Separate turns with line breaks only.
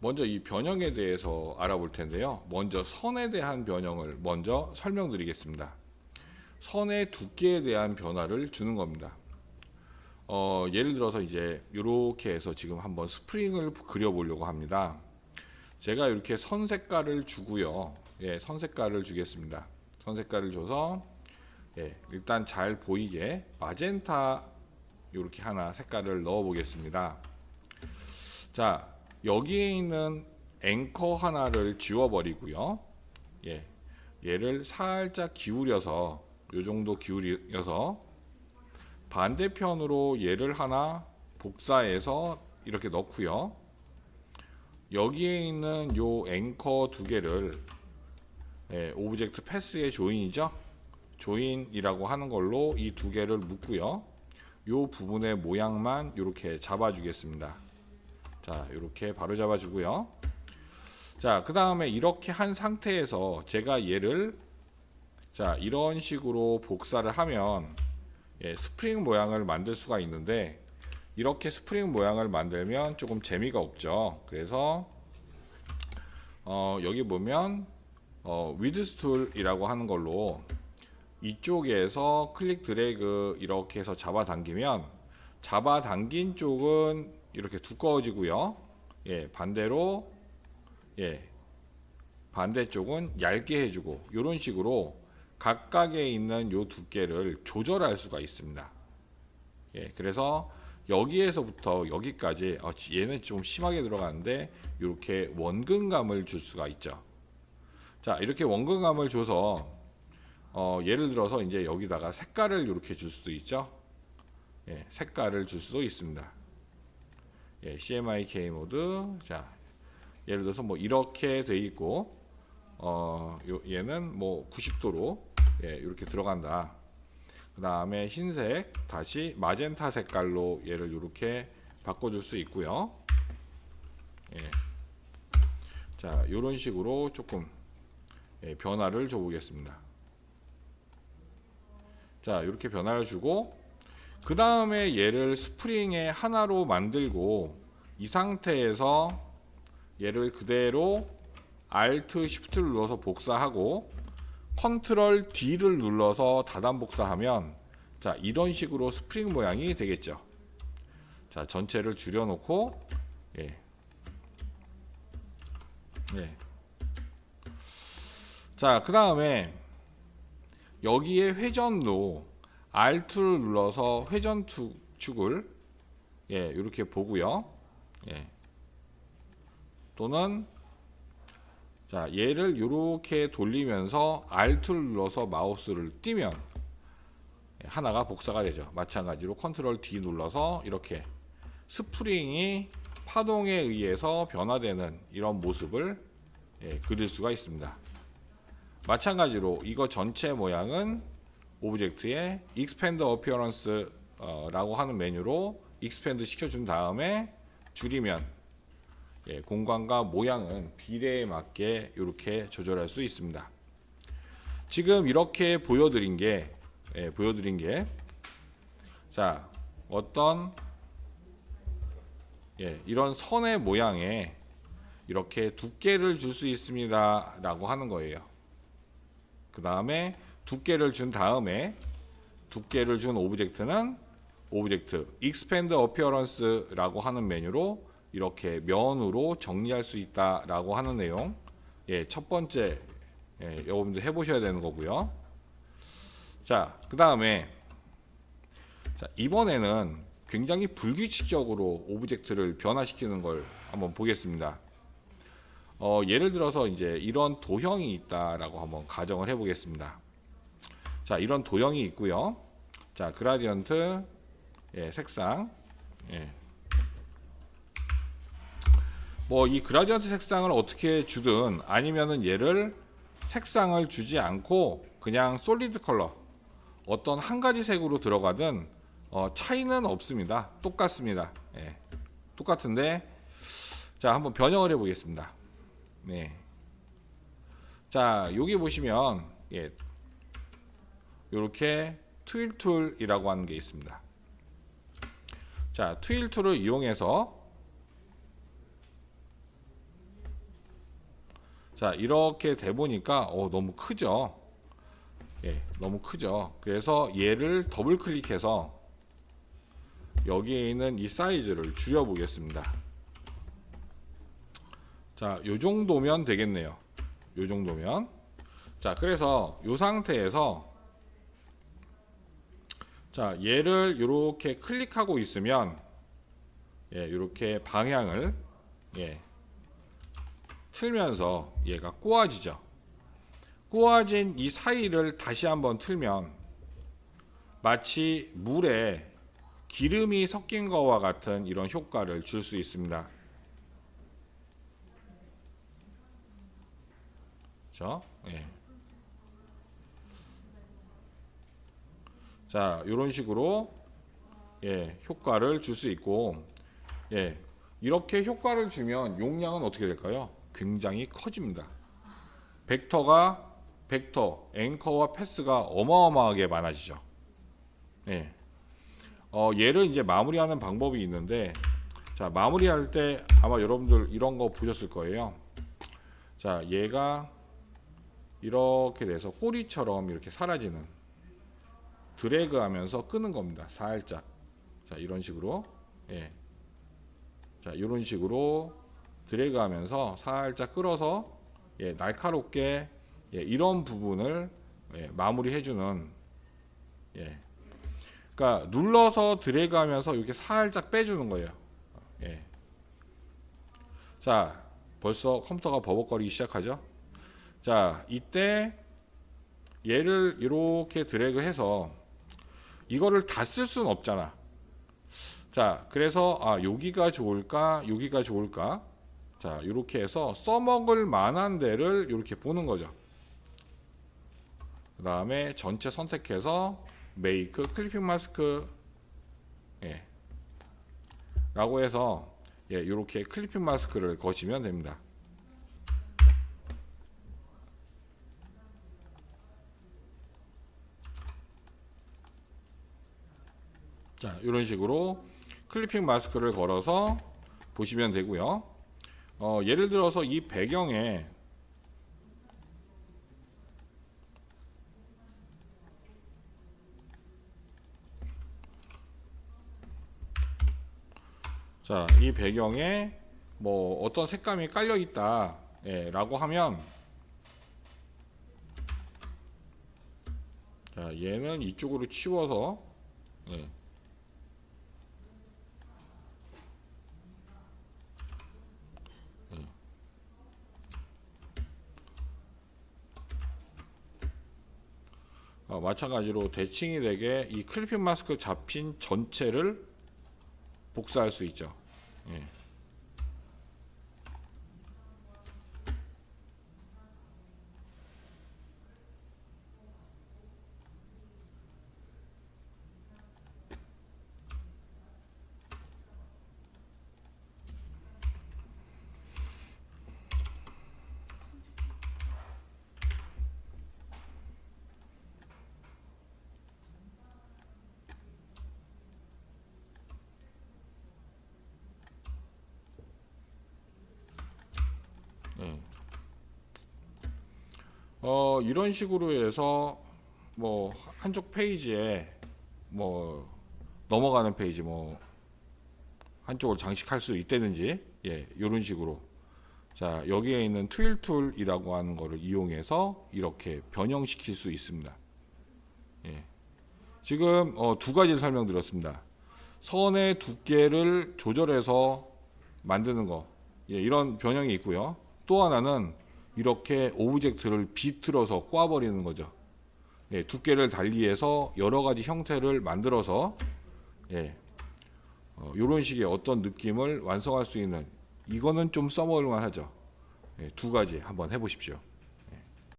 먼저 이 변형에 대해서 알아볼 텐데요. 먼저 선에 대한 변형을 먼저 설명드리겠습니다. 선의 두께에 대한 변화를 주는 겁니다. 예를 들어서 이제 이렇게 해서 지금 한번 스프링을 그려보려고 합니다. 제가 이렇게 선 색깔을 주고요. 예, 선 색깔을 주겠습니다. 선 색깔을 줘서 일단 잘 보이게 마젠타 이렇게 하나 색깔을 넣어 보겠습니다. 자, 여기에 있는 앵커 하나를 지워버리고요. 얘를 살짝 기울여서 이 정도 기울여서 반대편으로 얘를 하나 복사해서 이렇게 넣고요. 여기에 있는 요 앵커 두 개를 오브젝트 패스의 조인이죠. 조인이라고 하는 걸로 이 두 개를 묶고요. 요 부분의 모양만 이렇게 잡아주겠습니다. 자, 이렇게 바로 잡아주고요. 자, 그 다음에 이렇게 한 상태에서 제가 얘를 자, 이런 식으로 복사를 하면 스프링 모양을 만들 수가 있는데, 이렇게 스프링 모양을 만들면 조금 재미가 없죠. 그래서 여기 보면 위드스 툴이라고 하는 걸로 이쪽에서 클릭 드래그 이렇게 해서 잡아당기면, 잡아당긴 쪽은 이렇게 두꺼워지고요. 반대로 반대쪽은 얇게 해주고, 이런 식으로 각각에 있는 요 두께를 조절할 수가 있습니다. 그래서 여기에서부터 여기까지 얘는 좀 심하게 들어가는데 이렇게 원근감을 줄 수가 있죠. 자, 이렇게 원근감을 줘서 예를 들어서 이제 여기다가 색깔을 이렇게 줄 수도 있죠. 색깔을 줄 수도 있습니다. CMYK 모드. 자, 예를 들어서 뭐 이렇게 돼 있고 얘는 뭐 90도로 이렇게 들어간다. 그 다음에 흰색 다시 마젠타 색깔로 얘를 이렇게 바꿔줄 수 있고요. 자, 이런 식으로 조금 변화를 줘 보겠습니다. 자, 이렇게 변화를 주고, 그 다음에 얘를 스프링의 하나로 만들고, 이 상태에서 얘를 그대로 Alt Shift를 눌러서 복사하고 컨트롤 D를 눌러서 다단 복사하면, 자, 이런 식으로 스프링 모양이 되겠죠. 자, 전체를 줄여놓고 자, 그 다음에 여기에 회전로 Alt를 눌러서 회전 축을 이렇게 보고요. 또는 자, 얘를 이렇게 돌리면서 Alt를 눌러서 마우스를 띄면 하나가 복사가 되죠. 마찬가지로 컨트롤 D 눌러서 이렇게 스프링이 파동에 의해서 변화되는 이런 모습을 그릴 수가 있습니다. 마찬가지로 이거 전체 모양은 오브젝트에 Expand Appearance 라고 하는 메뉴로 익스펜드 시켜준 다음에 줄이면 공간과 모양은 비례에 맞게 이렇게 조절할 수 있습니다. 지금 이렇게 보여드린 게 자, 어떤 이런 선의 모양에 이렇게 두께를 줄 수 있습니다 라고 하는 거예요. 그 다음에 두께를 준 다음에 두께를 준 오브젝트는 오브젝트 Expand Appearance 라고 하는 메뉴로 이렇게 면으로 정리할 수 있다라고 하는 내용. 첫 번째 여러분들 해보셔야 되는 거고요. 자, 그 다음에 이번에는 굉장히 불규칙적으로 오브젝트를 변화시키는 걸 한번 보겠습니다. 예를 들어서 이제 이런 도형이 있다라고 한번 가정을 해보겠습니다. 자, 이런 도형이 있고요. 자, 그라디언트 색상. 뭐 이 그라디언트 색상을 어떻게 주든, 아니면은 얘를 색상을 주지 않고 그냥 솔리드 컬러 어떤 한 가지 색으로 들어가든 차이는 없습니다. 똑같습니다. 똑같은데, 자, 한번 변형을 해 보겠습니다. 자, 여기 보시면 이렇게 트윌 툴이라고 하는 게 있습니다. 자, 트윌 툴을 이용해서 자, 이렇게 돼 보니까 너무 크죠. 예, 너무 크죠. 그래서 얘를 더블 클릭해서 여기에 있는 이 사이즈를 줄여 보겠습니다. 자, 요 정도면 되겠네요. 요 정도면. 자, 그래서 요 상태에서 자, 얘를 이렇게 클릭하고 있으면 이렇게 방향을 틀면서 얘가 꼬아지죠. 꼬아진 이 사이를 다시 한번 틀면 마치 물에 기름이 섞인 것과 같은 이런 효과를 줄 수 있습니다. 그렇죠? 자, 이런 식으로 효과를 줄 수 있고, 이렇게 효과를 주면 용량은 어떻게 될까요? 굉장히 커집니다. 벡터, 앵커와 패스가 어마어마하게 많아지죠. 얘를 이제 마무리하는 방법이 있는데, 자, 마무리할 때 아마 여러분들 이런 거 보셨을 거예요. 자, 얘가 이렇게 돼서 꼬리처럼 이렇게 사라지는, 드래그 하면서 끄는 겁니다. 살짝. 자, 이런 식으로. 자, 이런 식으로 드래그 하면서 살짝 끌어서 날카롭게 이런 부분을 마무리 해주는, 그러니까 눌러서 드래그 하면서 이렇게 살짝 빼주는 거예요. 자, 벌써 컴퓨터가 버벅거리기 시작하죠. 자, 이때 얘를 이렇게 드래그 해서 이거를 다 쓸 수는 없잖아. 자, 그래서 여기가 좋을까, 여기가 좋을까. 자, 이렇게 해서 써먹을 만한 데를 이렇게 보는 거죠. 그 다음에 전체 선택해서 메이크 클리핑 마스크 라고 해서 이렇게 클리핑 마스크를 거시면 됩니다. 자, 이런 식으로 클리핑 마스크를 걸어서 보시면 되고요. 예를 들어서 이 배경에 자, 이 배경에 뭐 어떤 색감이 깔려 있다 라고 하면, 자, 얘는 이쪽으로 치워서 마찬가지로 대칭이 되게 이 클리핑 마스크 잡힌 전체를 복사할 수 있죠. 이런 식으로 해서 뭐 한쪽 페이지에 뭐 넘어가는 페이지 뭐 한쪽을 장식할 수 있다든지 이런 식으로, 자, 여기에 있는 트윌 툴이라고 하는 거를 이용해서 이렇게 변형시킬 수 있습니다. 지금 두 가지를 설명드렸습니다. 선의 두께를 조절해서 만드는 거, 이런 변형이 있고요. 또 하나는 이렇게 오브젝트를 비틀어서 꽈버리는 거죠. 두께를 달리해서 여러 가지 형태를 만들어서 이런 식의 어떤 느낌을 완성할 수 있는, 이거는 좀 써먹을 만하죠. 두 가지 한번 해보십시오.